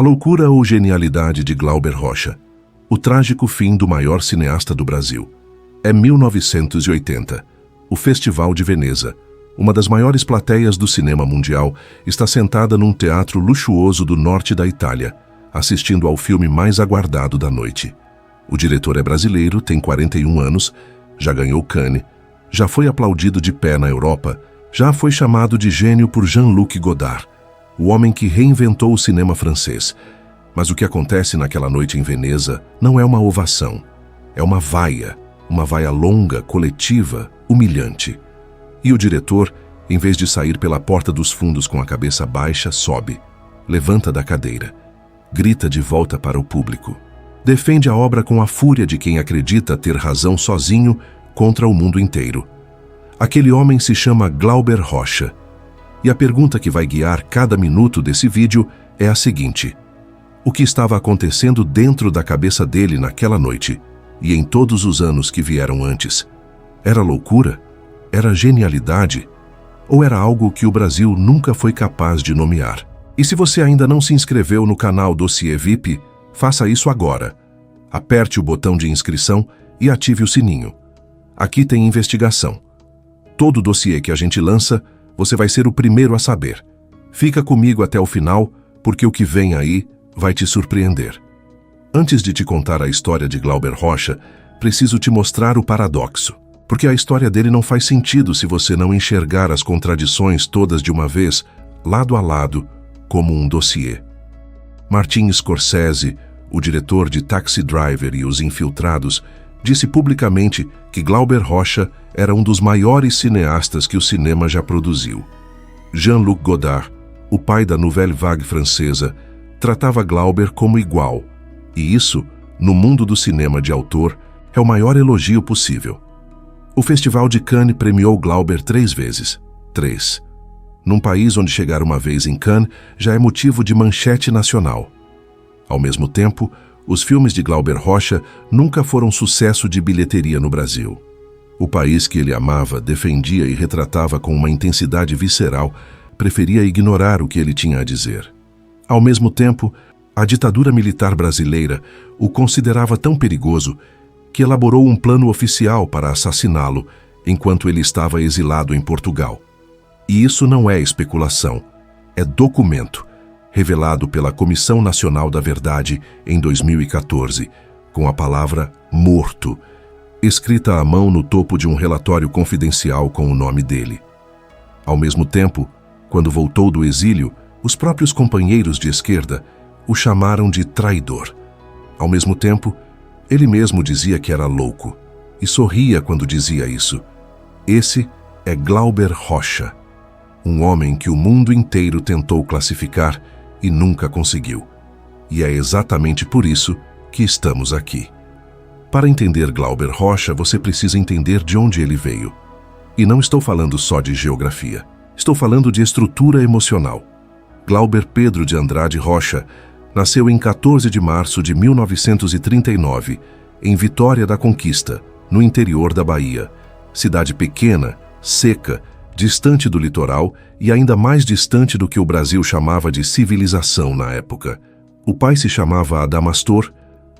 A loucura ou genialidade de Glauber Rocha. O trágico fim do maior cineasta do Brasil. É 1980. O Festival de Veneza, uma das maiores plateias do cinema mundial, está sentada num teatro luxuoso do norte da Itália, assistindo ao filme mais aguardado da noite. O diretor é brasileiro, tem 41 anos, já ganhou Cannes, já foi aplaudido de pé na Europa, já foi chamado de gênio por Jean-Luc Godard, o homem que reinventou o cinema francês. Mas o que acontece naquela noite em Veneza não é uma ovação, é uma vaia longa, coletiva, humilhante. E o diretor, em vez de sair pela porta dos fundos com a cabeça baixa, sobe, levanta da cadeira, grita de volta para o público. Defende a obra com a fúria de quem acredita ter razão sozinho contra o mundo inteiro. Aquele homem se chama Glauber Rocha. E a pergunta que vai guiar cada minuto desse vídeo é a seguinte: o que estava acontecendo dentro da cabeça dele naquela noite e em todos os anos que vieram antes? Era loucura? Era genialidade? Ou era algo que o Brasil nunca foi capaz de nomear? E se você ainda não se inscreveu no canal Dossiê VIP, faça isso agora. Aperte o botão de inscrição e ative o sininho. Aqui tem investigação. Todo dossiê que a gente lança, você vai ser o primeiro a saber. Fica comigo até o final, porque o que vem aí vai te surpreender. Antes de te contar a história de Glauber Rocha, preciso te mostrar o paradoxo. Porque a história dele não faz sentido se você não enxergar as contradições todas de uma vez, lado a lado, como um dossiê. Martin Scorsese, o diretor de Taxi Driver e Os Infiltrados, disse publicamente que Glauber Rocha era um dos maiores cineastas que o cinema já produziu. Jean-Luc Godard, o pai da Nouvelle Vague francesa, tratava Glauber como igual, e isso, no mundo do cinema de autor, é o maior elogio possível. O Festival de Cannes premiou Glauber 3 vezes. 3. Num país onde chegar uma vez em Cannes já é motivo de manchete nacional. Ao mesmo tempo, os filmes de Glauber Rocha nunca foram sucesso de bilheteria no Brasil. O país que ele amava, defendia e retratava com uma intensidade visceral, preferia ignorar o que ele tinha a dizer. Ao mesmo tempo, a ditadura militar brasileira o considerava tão perigoso que elaborou um plano oficial para assassiná-lo enquanto ele estava exilado em Portugal. E isso não é especulação, é documento, revelado pela Comissão Nacional da Verdade em 2014, com a palavra morto, escrita à mão no topo de um relatório confidencial com o nome dele. Ao mesmo tempo, quando voltou do exílio, os próprios companheiros de esquerda o chamaram de traidor. Ao mesmo tempo, ele mesmo dizia que era louco, e sorria quando dizia isso. Esse é Glauber Rocha, um homem que o mundo inteiro tentou classificar e nunca conseguiu. E é exatamente por isso que estamos aqui. Para entender Glauber Rocha, você precisa entender de onde ele veio. E não estou falando só de geografia. Estou falando de estrutura emocional. Glauber Pedro de Andrade Rocha nasceu em 14 de março de 1939, em Vitória da Conquista, no interior da Bahia. Cidade pequena, seca, distante do litoral e ainda mais distante do que o Brasil chamava de civilização na época. O pai se chamava Adamastor,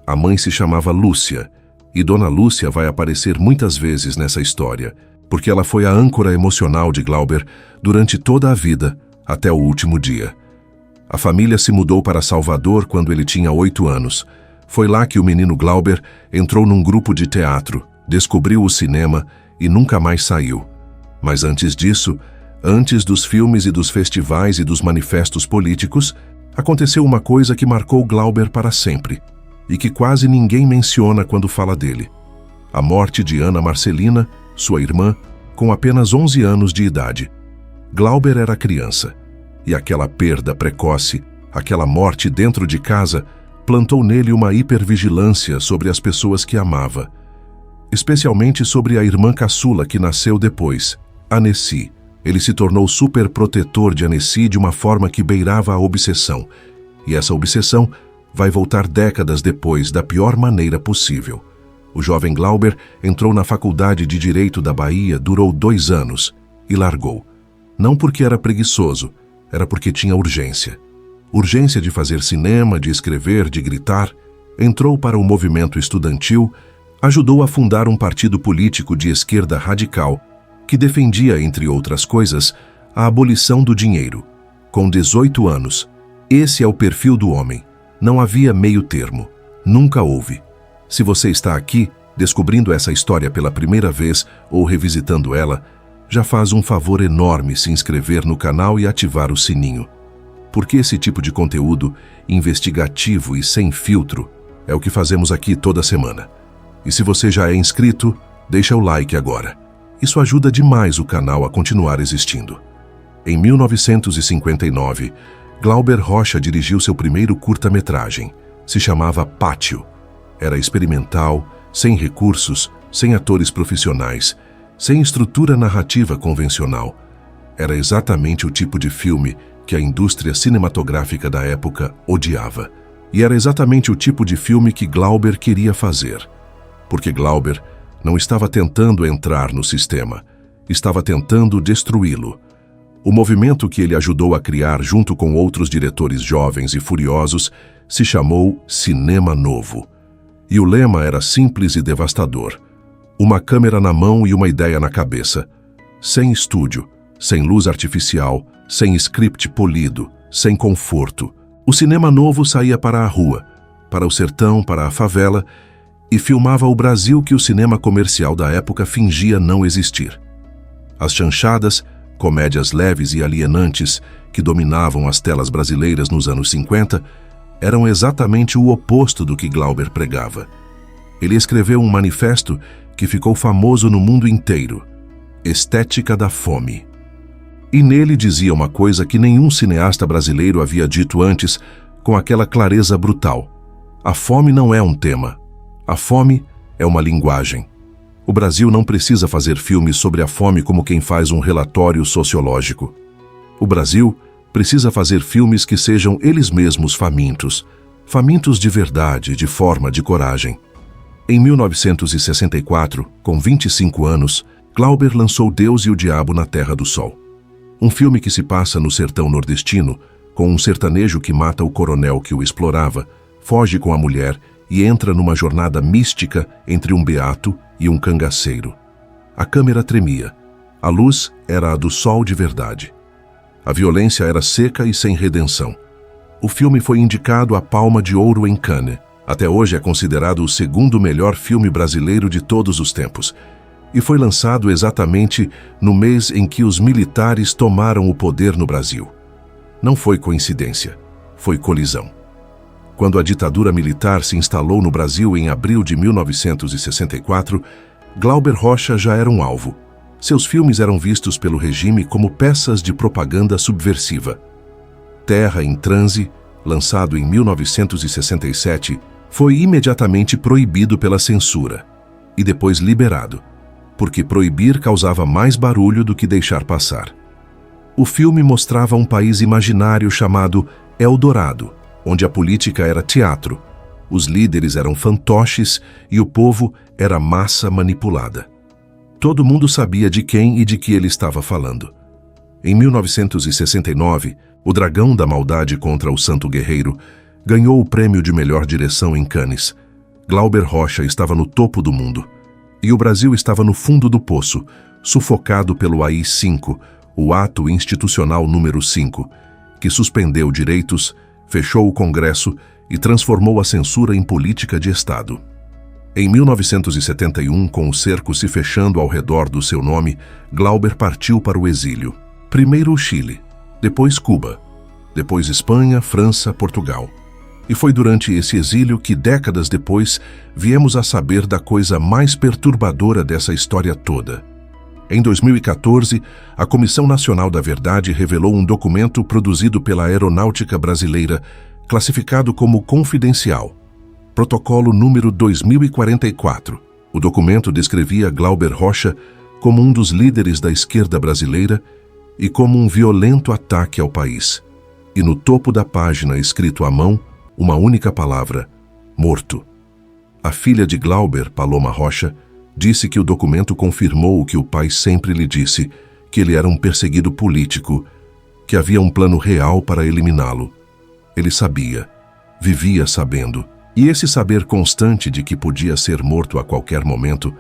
a mãe se chamava Lúcia, e Dona Lúcia vai aparecer muitas vezes nessa história, porque ela foi a âncora emocional de Glauber durante toda a vida, até o último dia. A família se mudou para Salvador quando ele tinha 8 anos. Foi lá que o menino Glauber entrou num grupo de teatro, descobriu o cinema e nunca mais saiu. Mas antes disso, antes dos filmes e dos festivais e dos manifestos políticos, aconteceu uma coisa que marcou Glauber para sempre, e que quase ninguém menciona quando fala dele. A morte de Ana Marcelina, sua irmã, com apenas 11 anos de idade. Glauber era criança, e aquela perda precoce, aquela morte dentro de casa, plantou nele uma hipervigilância sobre as pessoas que amava, especialmente sobre a irmã caçula que nasceu depois, Annecy. Ele se tornou super protetor de Annecy de uma forma que beirava a obsessão, e essa obsessão vai voltar décadas depois da pior maneira possível. O jovem Glauber entrou na Faculdade de Direito da Bahia, durou 2 anos e largou. Não porque era preguiçoso, era porque tinha urgência. urgência de fazer cinema, de escrever, de gritar, entrou para o movimento estudantil, ajudou a fundar um partido político de esquerda radical que defendia, entre outras coisas, a abolição do dinheiro. Com 18 anos, esse é o perfil do homem. Não havia meio termo. Nunca houve. Se você está aqui, descobrindo essa história pela primeira vez ou revisitando ela, já faz um favor enorme se inscrever no canal e ativar o sininho. Porque esse tipo de conteúdo, investigativo e sem filtro, é o que fazemos aqui toda semana. E se você já é inscrito, deixa o like agora. Isso ajuda demais o canal a continuar existindo. Em 1959, Glauber Rocha dirigiu seu primeiro curta-metragem. Se chamava Pátio. Era experimental, sem recursos, sem atores profissionais, sem estrutura narrativa convencional. Era exatamente o tipo de filme que a indústria cinematográfica da época odiava. E era exatamente o tipo de filme que Glauber queria fazer. Porque Glauber não estava tentando entrar no sistema, estava tentando destruí-lo. O movimento que ele ajudou a criar junto com outros diretores jovens e furiosos se chamou Cinema Novo. E o lema era simples e devastador. Uma câmera na mão e uma ideia na cabeça. Sem estúdio, sem luz artificial, sem script polido, sem conforto. O cinema novo saía para a rua, para o sertão, para a favela, e filmava o Brasil que o cinema comercial da época fingia não existir. As chanchadas, comédias leves e alienantes que dominavam as telas brasileiras nos anos 50, eram exatamente o oposto do que Glauber pregava. Ele escreveu um manifesto que ficou famoso no mundo inteiro: Estética da Fome. E nele dizia uma coisa que nenhum cineasta brasileiro havia dito antes com aquela clareza brutal: a fome não é um tema. A fome é uma linguagem. O Brasil não precisa fazer filmes sobre a fome como quem faz um relatório sociológico. O Brasil precisa fazer filmes que sejam eles mesmos famintos. Famintos de verdade, de forma, de coragem. Em 1964, com 25 anos, Glauber lançou Deus e o Diabo na Terra do Sol. Um filme que se passa no sertão nordestino, com um sertanejo que mata o coronel que o explorava, foge com a mulher e entra numa jornada mística entre um beato e um cangaceiro. A câmera tremia. A luz era a do sol de verdade. A violência era seca e sem redenção. O filme foi indicado à Palma de Ouro em Cannes. Até hoje é considerado o segundo melhor filme brasileiro de todos os tempos. E foi lançado exatamente no mês em que os militares tomaram o poder no Brasil. Não foi coincidência, foi colisão. Quando a ditadura militar se instalou no Brasil em abril de 1964, Glauber Rocha já era um alvo. Seus filmes eram vistos pelo regime como peças de propaganda subversiva. Terra em Transe, lançado em 1967, foi imediatamente proibido pela censura e depois liberado, porque proibir causava mais barulho do que deixar passar. O filme mostrava um país imaginário chamado Eldorado, onde a política era teatro, os líderes eram fantoches e o povo era massa manipulada. Todo mundo sabia de quem e de que ele estava falando. Em 1969, O Dragão da Maldade contra o Santo Guerreiro ganhou o prêmio de melhor direção em Cannes. Glauber Rocha estava no topo do mundo. E o Brasil estava no fundo do poço, sufocado pelo AI-5, o Ato Institucional número 5, que suspendeu direitos, fechou o Congresso e transformou a censura em política de Estado. Em 1971, com o cerco se fechando ao redor do seu nome, Glauber partiu para o exílio. Primeiro o Chile, depois Cuba, depois Espanha, França, Portugal. E foi durante esse exílio que, décadas depois, viemos a saber da coisa mais perturbadora dessa história toda. Em 2014, a Comissão Nacional da Verdade revelou um documento produzido pela Aeronáutica Brasileira, classificado como confidencial. Protocolo número 2044. O documento descrevia Glauber Rocha como um dos líderes da esquerda brasileira e como um violento ataque ao país. E no topo da página, escrito à mão, uma única palavra: morto. A filha de Glauber, Paloma Rocha, disse que o documento confirmou o que o pai sempre lhe disse, que ele era um perseguido político, que havia um plano real para eliminá-lo. Ele sabia, vivia sabendo, e esse saber constante de que podia ser morto a qualquer momento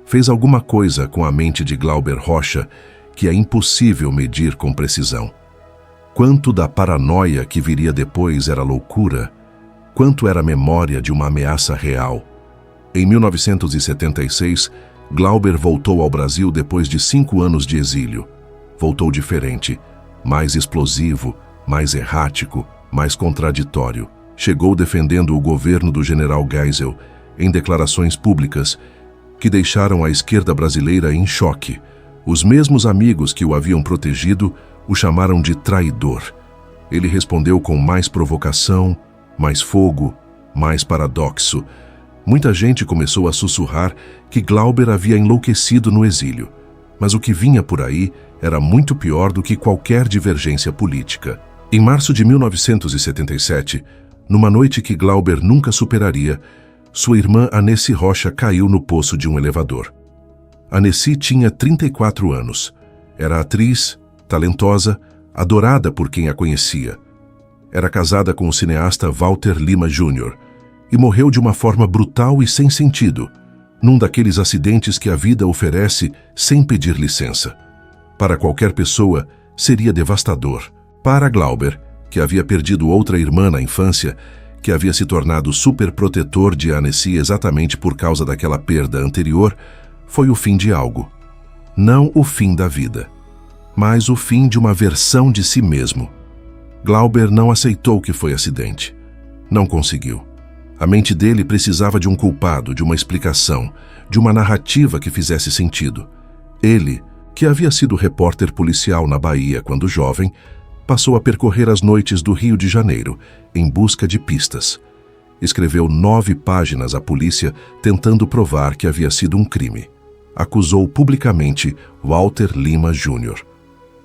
fez alguma coisa com a mente de Glauber Rocha que é impossível medir com precisão. Quanto da paranoia que viria depois era loucura, quanto era memória de uma ameaça real. Em 1976, Glauber voltou ao Brasil depois de 5 anos de exílio. Voltou diferente, mais explosivo, mais errático, mais contraditório. Chegou defendendo o governo do general Geisel em declarações públicas que deixaram a esquerda brasileira em choque. Os mesmos amigos que o haviam protegido o chamaram de traidor. Ele respondeu com mais provocação, mais fogo, mais paradoxo. Muita gente começou a sussurrar que Glauber havia enlouquecido no exílio, mas o que vinha por aí era muito pior do que qualquer divergência política. Em março de 1977, numa noite que Glauber nunca superaria, sua irmã Aneci Rocha caiu no poço de um elevador. Aneci tinha 34 anos. Era atriz, talentosa, adorada por quem a conhecia. Era casada com o cineasta Walter Lima Jr. e morreu de uma forma brutal e sem sentido, num daqueles acidentes que a vida oferece sem pedir licença. Para qualquer pessoa, seria devastador. Para Glauber, que havia perdido outra irmã na infância, que havia se tornado superprotetor de Aneci exatamente por causa daquela perda anterior, foi o fim de algo. Não o fim da vida, mas o fim de uma versão de si mesmo. Glauber não aceitou que foi acidente. Não conseguiu. A mente dele precisava de um culpado, de uma explicação, de uma narrativa que fizesse sentido. Ele, que havia sido repórter policial na Bahia quando jovem, passou a percorrer as noites do Rio de Janeiro, em busca de pistas. Escreveu 9 páginas à polícia tentando provar que havia sido um crime. Acusou publicamente Walter Lima Jr.,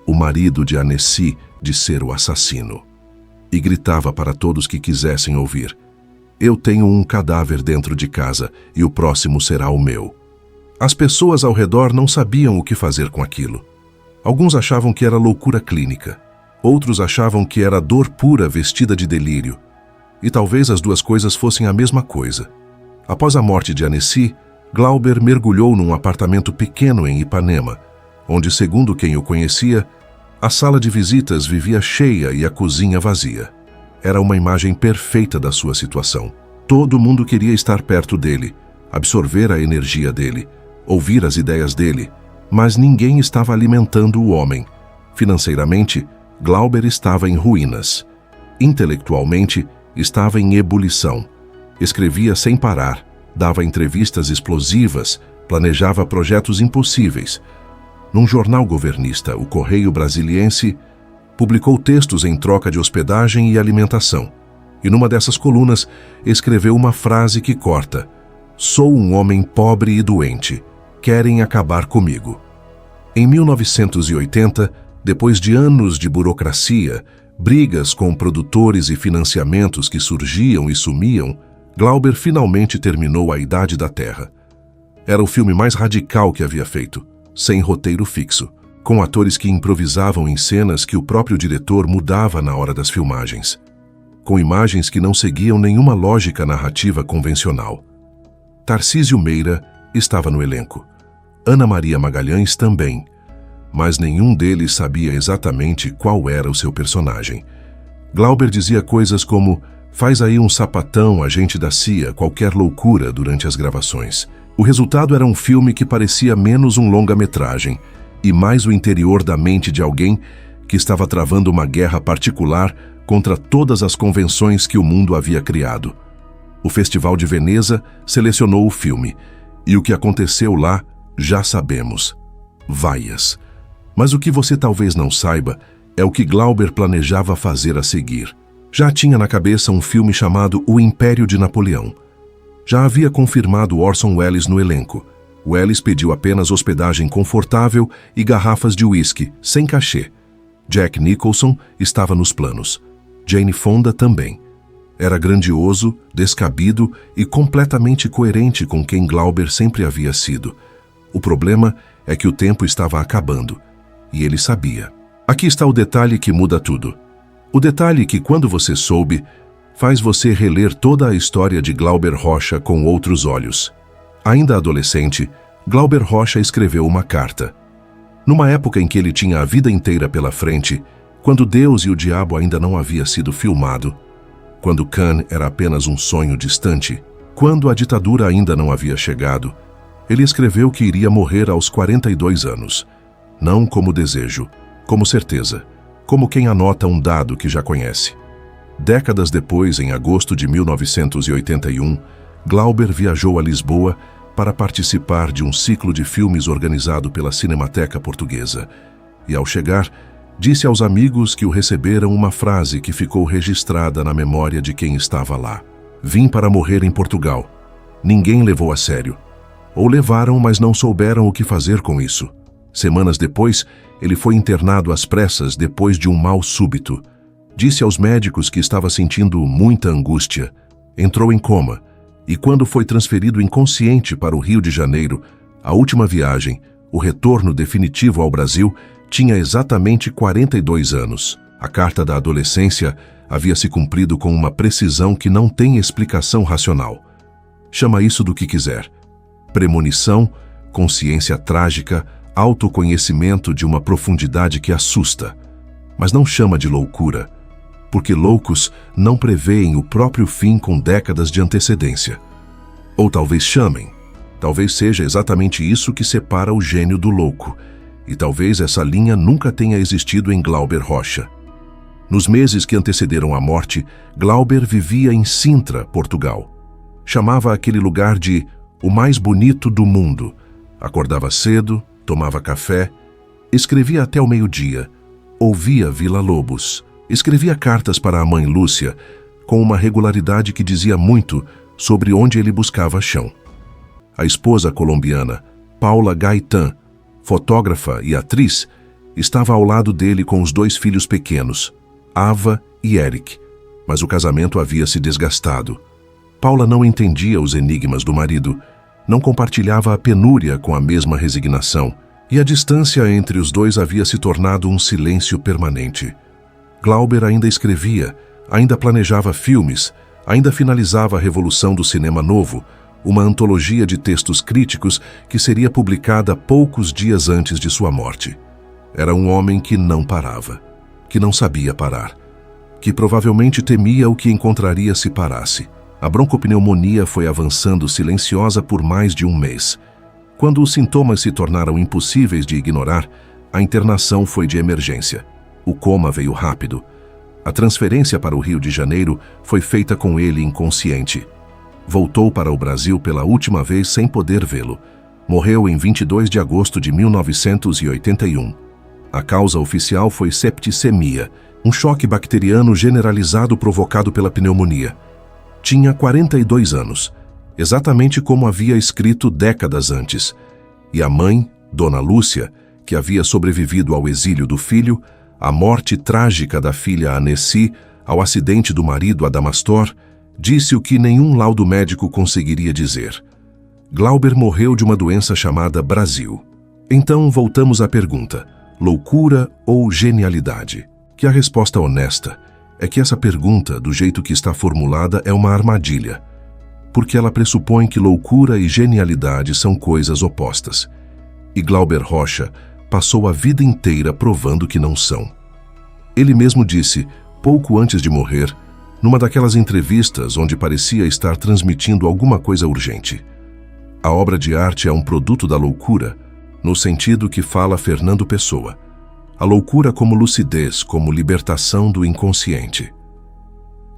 o marido de Aneci, de ser o assassino. E gritava para todos que quisessem ouvir: "Eu tenho um cadáver dentro de casa e o próximo será o meu." As pessoas ao redor não sabiam o que fazer com aquilo. Alguns achavam que era loucura clínica. Outros achavam que era dor pura vestida de delírio. E talvez as duas coisas fossem a mesma coisa. Após a morte de Aneci, Glauber mergulhou num apartamento pequeno em Ipanema, onde, segundo quem o conhecia, a sala de visitas vivia cheia e a cozinha vazia. Era uma imagem perfeita da sua situação. Todo mundo queria estar perto dele, absorver a energia dele, ouvir as ideias dele, mas ninguém estava alimentando o homem. Financeiramente, Glauber estava em ruínas. Intelectualmente, estava em ebulição. Escrevia sem parar, dava entrevistas explosivas, planejava projetos impossíveis. Num jornal governista, o Correio Brasiliense, publicou textos em troca de hospedagem e alimentação. E numa dessas colunas, escreveu uma frase que corta: "Sou um homem pobre e doente. Querem acabar comigo." Em 1980, depois de anos de burocracia, brigas com produtores e financiamentos que surgiam e sumiam, Glauber finalmente terminou A Idade da Terra. Era o filme mais radical que havia feito, sem roteiro fixo, com atores que improvisavam em cenas que o próprio diretor mudava na hora das filmagens, com imagens que não seguiam nenhuma lógica narrativa convencional. Tarcísio Meira estava no elenco. Ana Maria Magalhães também, mas nenhum deles sabia exatamente qual era o seu personagem. Glauber dizia coisas como: "Faz aí um sapatão, agente da CIA", qualquer loucura durante as gravações. O resultado era um filme que parecia menos um longa-metragem e mais o interior da mente de alguém que estava travando uma guerra particular contra todas as convenções que o mundo havia criado. O Festival de Veneza selecionou o filme, e o que aconteceu lá já sabemos. Vaias. Mas o que você talvez não saiba é o que Glauber planejava fazer a seguir. Já tinha na cabeça um filme chamado O Império de Napoleão. Já havia confirmado Orson Welles no elenco. Welles pediu apenas hospedagem confortável e garrafas de uísque, sem cachê. Jack Nicholson estava nos planos. Jane Fonda também. Era grandioso, descabido e completamente coerente com quem Glauber sempre havia sido. O problema é que o tempo estava acabando. E ele sabia. Aqui está o detalhe que muda tudo. O detalhe que, quando você soube, faz você reler toda a história de Glauber Rocha com outros olhos. Ainda adolescente, Glauber Rocha escreveu uma carta. Numa época em que ele tinha a vida inteira pela frente, quando Deus e o diabo ainda não havia sido filmado, quando Khan era apenas um sonho distante, quando a ditadura ainda não havia chegado, ele escreveu que iria morrer aos 42 anos. Não como desejo, como certeza, como quem anota um dado que já conhece. Décadas depois, em agosto de 1981, Glauber viajou a Lisboa para participar de um ciclo de filmes organizado pela Cinemateca Portuguesa. E, ao chegar, disse aos amigos que o receberam uma frase que ficou registrada na memória de quem estava lá. Vim para morrer em Portugal. Ninguém levou a sério. Ou levaram, mas não souberam o que fazer com isso. Semanas depois, ele foi internado às pressas depois de um mal súbito. Disse aos médicos que estava sentindo muita angústia. Entrou em coma. E quando foi transferido inconsciente para o Rio de Janeiro, a última viagem, o retorno definitivo ao Brasil, tinha exatamente 42 anos. A carta da adolescência havia se cumprido com uma precisão que não tem explicação racional. Chama isso do que quiser. Premonição, consciência trágica, autoconhecimento de uma profundidade que assusta. Mas não chama de loucura, porque loucos não preveem o próprio fim com décadas de antecedência. Ou talvez chamem. Talvez seja exatamente isso que separa o gênio do louco. E talvez essa linha nunca tenha existido em Glauber Rocha. Nos meses que antecederam a morte, Glauber vivia em Sintra, Portugal. Chamava aquele lugar de o mais bonito do mundo. Acordava cedo, tomava café, escrevia até o meio-dia, ouvia Vila Lobos, escrevia cartas para a mãe Lúcia, com uma regularidade que dizia muito sobre onde ele buscava chão. A esposa colombiana, Paula Gaitán, fotógrafa e atriz, estava ao lado dele com os 2 filhos pequenos, Ava e Eric, mas o casamento havia se desgastado. Paula não entendia os enigmas do marido, não compartilhava a penúria com a mesma resignação, e a distância entre os dois havia se tornado um silêncio permanente. Glauber ainda escrevia, ainda planejava filmes, ainda finalizava a revolução do cinema novo, uma antologia de textos críticos que seria publicada poucos dias antes de sua morte. Era um homem que não parava, que não sabia parar, que provavelmente temia o que encontraria se parasse. A broncopneumonia foi avançando silenciosa por mais de um mês. Quando os sintomas se tornaram impossíveis de ignorar, a internação foi de emergência. O coma veio rápido. A transferência para o Rio de Janeiro foi feita com ele inconsciente. Voltou para o Brasil pela última vez sem poder vê-lo. Morreu em 22 de agosto de 1981. A causa oficial foi septicemia, um choque bacteriano generalizado provocado pela pneumonia. Tinha 42 anos, exatamente como havia escrito décadas antes. E a mãe, Dona Lúcia, que havia sobrevivido ao exílio do filho, à morte trágica da filha Annecy, ao acidente do marido Adamastor, disse o que nenhum laudo médico conseguiria dizer. Glauber morreu de uma doença chamada Brasil. Então voltamos à pergunta, loucura ou genialidade? Que a resposta honesta é que essa pergunta, do jeito que está formulada, é uma armadilha, porque ela pressupõe que loucura e genialidade são coisas opostas. E Glauber Rocha passou a vida inteira provando que não são. Ele mesmo disse, pouco antes de morrer, numa daquelas entrevistas onde parecia estar transmitindo alguma coisa urgente: a obra de arte é um produto da loucura, no sentido que fala Fernando Pessoa. A loucura como lucidez, como libertação do inconsciente.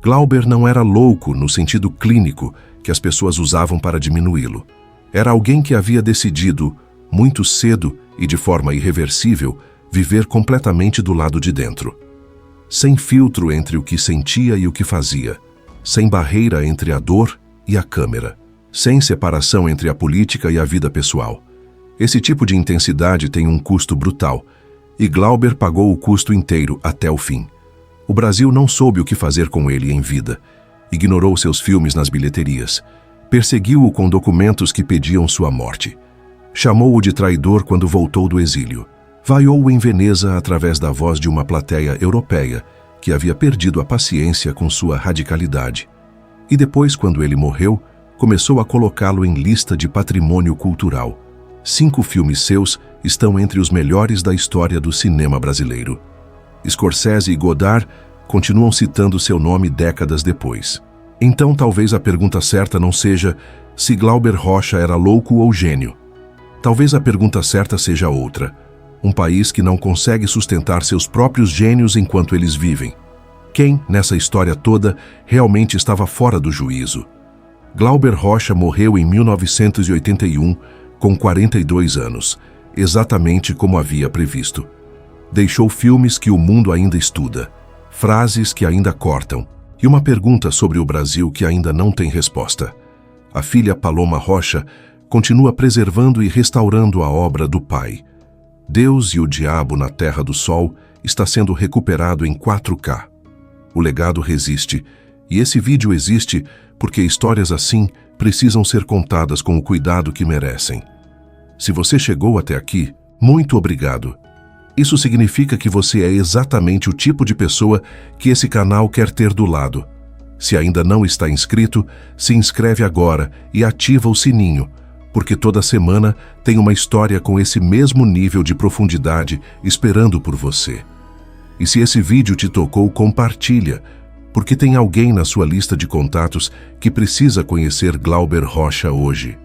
Glauber não era louco no sentido clínico que as pessoas usavam para diminuí-lo. Era alguém que havia decidido, muito cedo e de forma irreversível, viver completamente do lado de dentro. Sem filtro entre o que sentia e o que fazia, sem barreira entre a dor e a câmera, sem separação entre a política e a vida pessoal. Esse tipo de intensidade tem um custo brutal, e Glauber pagou o custo inteiro até o fim. O Brasil não soube o que fazer com ele em vida, ignorou seus filmes nas bilheterias, perseguiu-o com documentos que pediam sua morte, chamou-o de traidor quando voltou do exílio, vaiou-o em Veneza através da voz de uma plateia europeia que havia perdido a paciência com sua radicalidade. E depois, quando ele morreu, começou a colocá-lo em lista de patrimônio cultural. 5 filmes seus estão entre os melhores da história do cinema brasileiro. Scorsese e Godard continuam citando seu nome décadas depois. Então talvez a pergunta certa não seja se Glauber Rocha era louco ou gênio. Talvez a pergunta certa seja outra. Um país que não consegue sustentar seus próprios gênios enquanto eles vivem. Quem, nessa história toda, realmente estava fora do juízo? Glauber Rocha morreu em 1981, com 42 anos, exatamente como havia previsto. Deixou filmes que o mundo ainda estuda, frases que ainda cortam, e uma pergunta sobre o Brasil que ainda não tem resposta. A filha Paloma Rocha continua preservando e restaurando a obra do pai. Deus e o Diabo na Terra do Sol está sendo recuperado em 4K. O legado resiste, e esse vídeo existe porque histórias assim precisam ser contadas com o cuidado que merecem. Se você chegou até aqui, muito obrigado. Isso significa que você é exatamente o tipo de pessoa que esse canal quer ter do lado. Se ainda não está inscrito, se inscreve agora e ativa o sininho, porque toda semana tem uma história com esse mesmo nível de profundidade esperando por você. E se esse vídeo te tocou, compartilha, porque tem alguém na sua lista de contatos que precisa conhecer Glauber Rocha hoje.